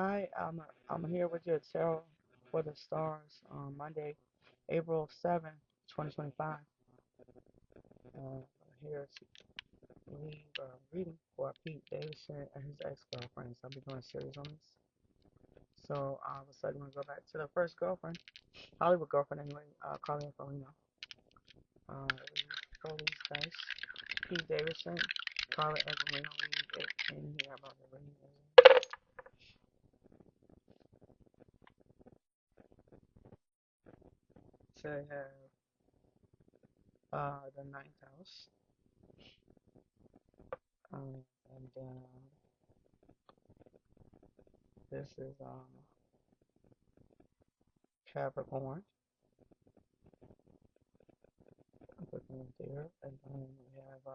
Hi, I'm here with your tarot for the stars on Monday, April 7th, 2025. Here to leave a reading for Pete Davidson and his ex-girlfriends. I'll be doing a series on this. So I was like, I'm gonna go back to the first girlfriend, Hollywood girlfriend anyway, Carly Aquilino. For these guys, Pete Davidson, Carly Aquilino, leave it in here about the reading. So I have the ninth house. Um, and this is Capricorn. I'm putting it there. And then we have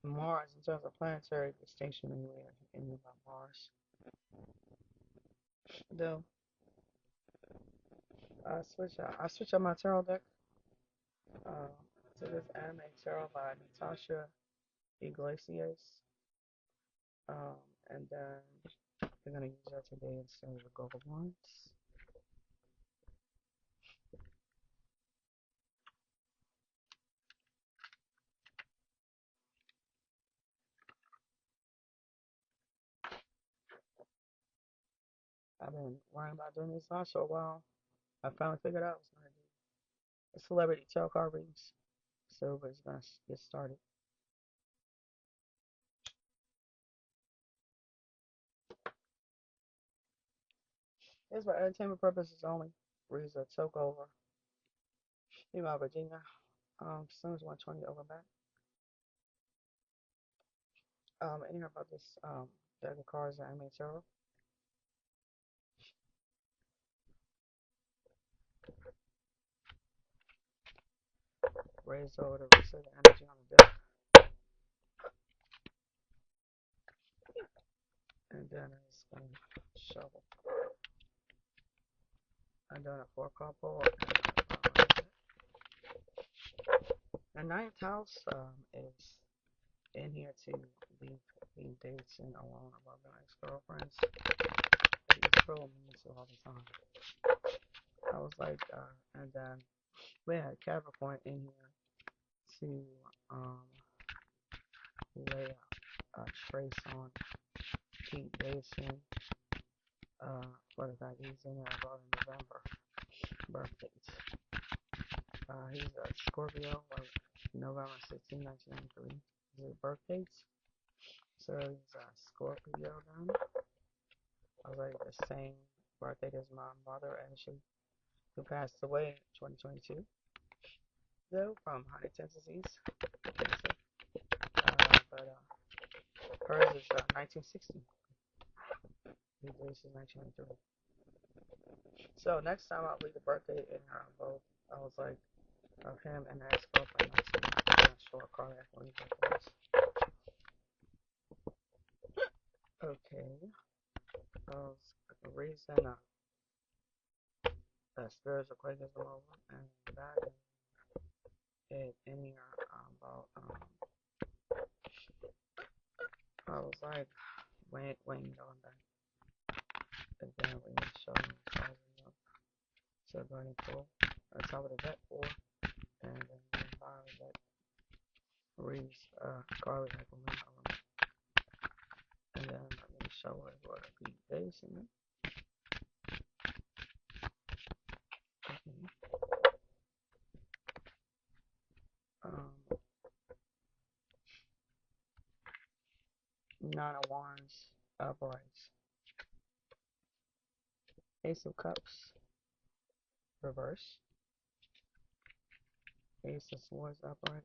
Mars in terms of planetary distinction anywhere in about Mars. Though I switch out my tarot deck uh, to this anime tarot by Natasha Yglesias. Um, and then we're gonna use that today instead of the Global Ones. I've been worrying about doing this last for a while. I finally figured out I was gonna do a celebrity tarot card readings. So we're just gonna get started. It's for entertainment purposes only. Reads a took over. Female Virginia. Sims 120 over back. Anything about this deck of cards that I made tarot. Raise over the rest of the energy on the deck. And then it's gonna shuffle. I'm doing a four couple. The ninth house is in here to leave Davidson alone about the ex-girlfriends. He's trolling me so all the time. I was like, and then we had Capricorn in here to lay a trace on Pete Davidson for the fact he's in there about in November birthdays. He's a Scorpio, like November 16, 1993. His birthdays. So he's a Scorpio then. I was like the same birthday as my mother, actually, who passed away in 2022. Though from Huntington's disease. But hers is 1960. His is 1993. So next time I'll leave the birthday in both. I was like, of him and the ex-girlfriend. I'm not sure Carly Aquilino. Okay. The reason spiritual quakers all over and that is in here about I was like waiting on that. And then we show them so going full on top of the vet four and then the bottom that reads Carly Aquilino. And then let me show it what a Pete Davidson. Nine of Wands uprights. Ace of Cups reverse. Ace of Swords upright.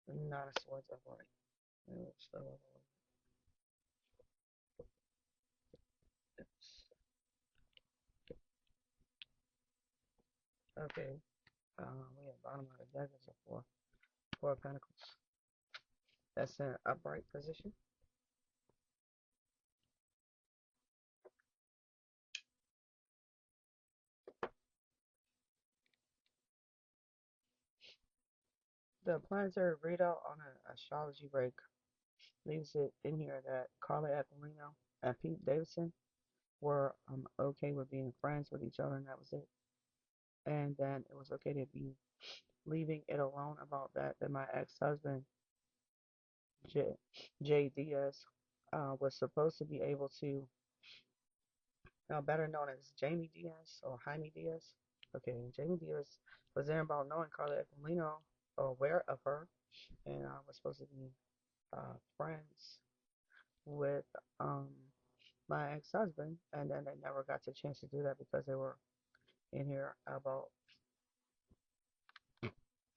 Nine of Swords upright. Okay. We have bottom of the deck is a four of Pentacles. That's an upright position. The planetary readout on an astrology break leaves it in here that Carly Aquilino and Pete Davidson were okay with being friends with each other, and that was it. And then it was okay to be leaving it alone about that. That my ex-husband J. J. Diaz was supposed to be able to, better known as Jamie Diaz or Jaime Diaz. Okay, Jamie Diaz was there about knowing Carly Aquilino, aware of her, and was supposed to be friends with my ex-husband, and then they never got the chance to do that because they were in here about.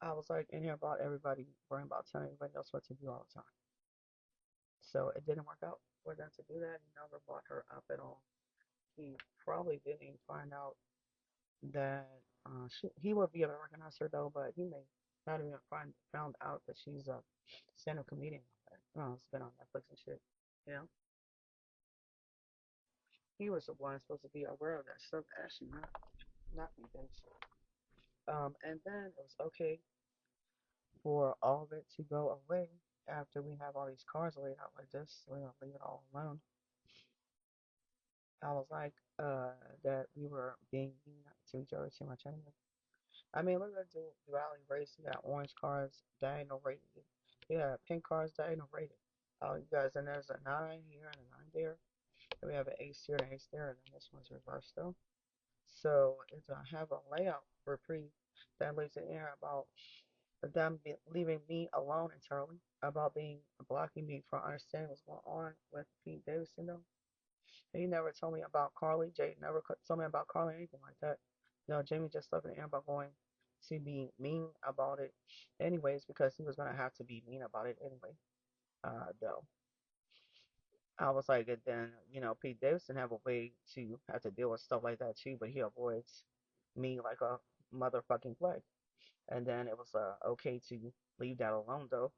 I was like in here about everybody worrying about telling everybody else what to do all the time. So it didn't work out for them to do that. He never brought her up at all. He probably didn't even find out that he would be able to recognize her though, but he may not even found out that she's a stand-up comedian. It's been on Netflix and shit. You know, he was the one supposed to be aware of that stuff. Actually, not me, bitch. And then it was okay for all of it to go away after we have all these cards laid out like this. We don't leave it all alone. I was like, that we were being mean to each other too much anyway. I mean, look at the duality race. You got orange cards, diagonal rated. You got pink cards, diagonal rated. Oh, you guys, and there's a 9 here and a 9 there. And we have an ace here and an ace there, and then this one's reversed though. So it's a have a layout reprieve that leaves it in here about them leaving me alone entirely, about being blocking me from understanding what's going on with Pete Davidson though. He never told me about Carly. Jay never told me about Carly or anything like that. Jamie just left it in about going to be mean about it anyways because he was going to have to be mean about it anyway. Though. I was like, and then, Pete Davidson have a way to have to deal with stuff like that too, but he avoids me like a motherfucking plague. And then it was okay to leave that alone though.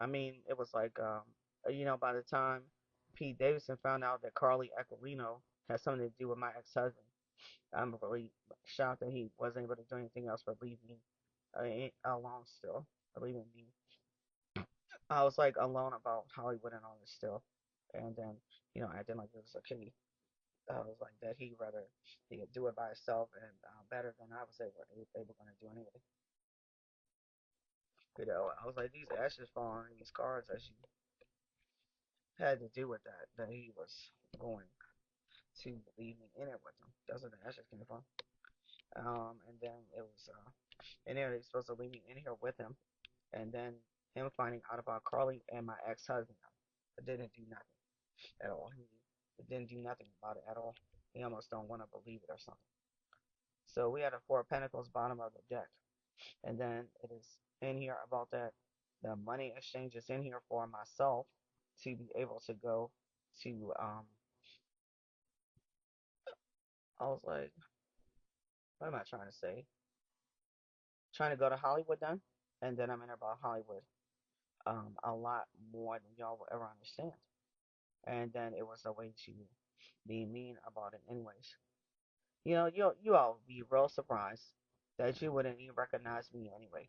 I mean, it was like, by the time Pete Davidson found out that Carly Aquilino had something to do with my ex-husband, I'm really shocked that he wasn't able to do anything else but leave me alone still, leaving me. I was like alone about Hollywood and all this still, and then acting like it was okay. I was like that he rather he could do it by himself and better than I was able going to do anyway. I was like these ashes falling in these cards as you had to do with that he was going to leave me in it with them. That's where the ashes came from. And then it was and then they supposed to leave me in here with him, and then him finding out about Carly and my ex-husband. It didn't do nothing at all. He didn't do nothing about it at all. He almost don't want to believe it or something. So we had a Four of Pentacles bottom of the deck, and then it is in here about that the money exchange is in here for myself to be able to go to I was like, what am I trying to say? Trying to go to Hollywood then, and then I'm in about Hollywood a lot more than y'all will ever understand. And then it was a way to be mean about it anyways. You all would be real surprised that you wouldn't even recognize me anyway.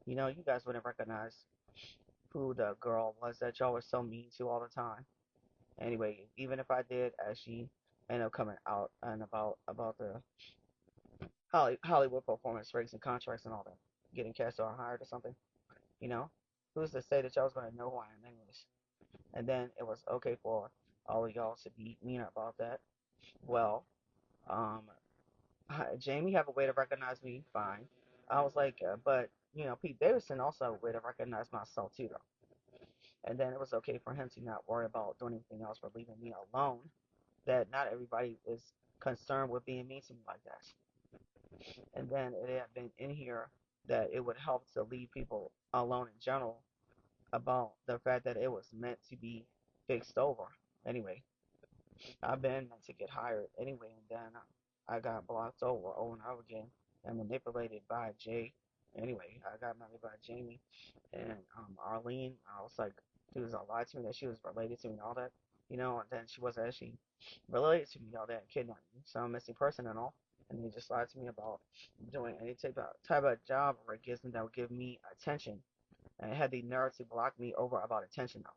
You guys wouldn't recognize who the girl was that y'all were so mean to all the time. Anyway, even if I did, as she ended up coming out and about the Hollywood performance rates and contracts and all that, getting cast or hired or something, you know, who's to say that y'all was gonna know who I am anyways? And then it was okay for all of y'all to be mean about that. Well, um, Jamie have a way to recognize me, fine. I was like, but Pete Davidson also have a way to recognize myself too, though. And then it was okay for him to not worry about doing anything else but leaving me alone. That not everybody is concerned with being mean to me like that. And then it had been in here that it would help to leave people alone in general about the fact that it was meant to be fixed over. Anyway, I've been meant to get hired anyway, and then I got blocked over and over again and manipulated by Jay. Anyway, I got married by Jamie and Arlene. I was like, she was a lie to me that she was related to me and all that, and then she wasn't actually related to me and all that, kidnapped me. So I'm a missing person and all. And he just lied to me about doing any type of job or engagement that would give me attention, and had the nerve to block me over about attention though.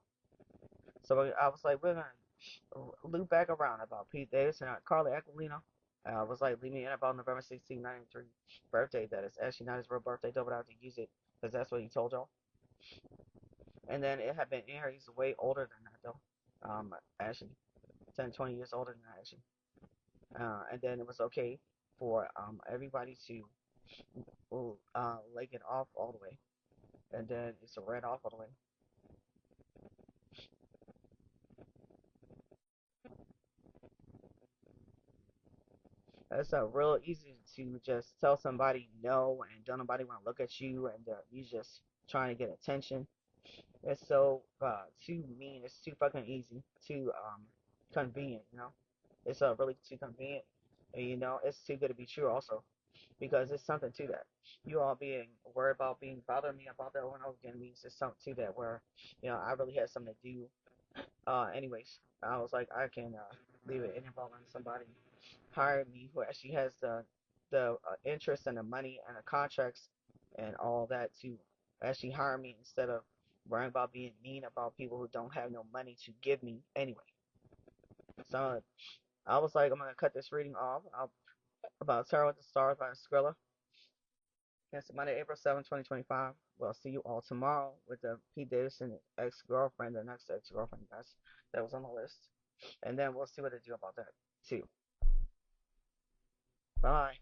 So I was like, we're gonna loop back around about Pete Davidson and Carly Aquilino. I was like, leave me in about November 16, 93 birthday. That is actually not his real birthday though, but I have to use it because that's what he told y'all. And then it had been in here. He's way older than that though. Actually, 10, 20 years older than that actually. And then it was okay for everybody to lake it off all the way, and then it's a red off all the way. It's real easy to just tell somebody no, and don't nobody want to look at you, and you just trying to get attention. It's so too mean. It's too fucking easy. Too convenient. You know, it's really too convenient, and you know it's too good to be true also, because it's something to that. You all being worried about being bothering me about that over and over again means there's something to that where I really had something to do. Anyways, I was like I can leave it involving somebody hire me who actually has the interest and the money and the contracts and all that to actually hire me instead of worrying about being mean about people who don't have no money to give me anyway. So I was like, I'm gonna cut this reading off about Tarot with the Stars by Skrilla. It's Monday, April 7th, 2025. We'll see you all tomorrow with the Pete Davidson ex-girlfriend, the next ex-girlfriend that was on the list. And then we'll see what they do about that too. Bye.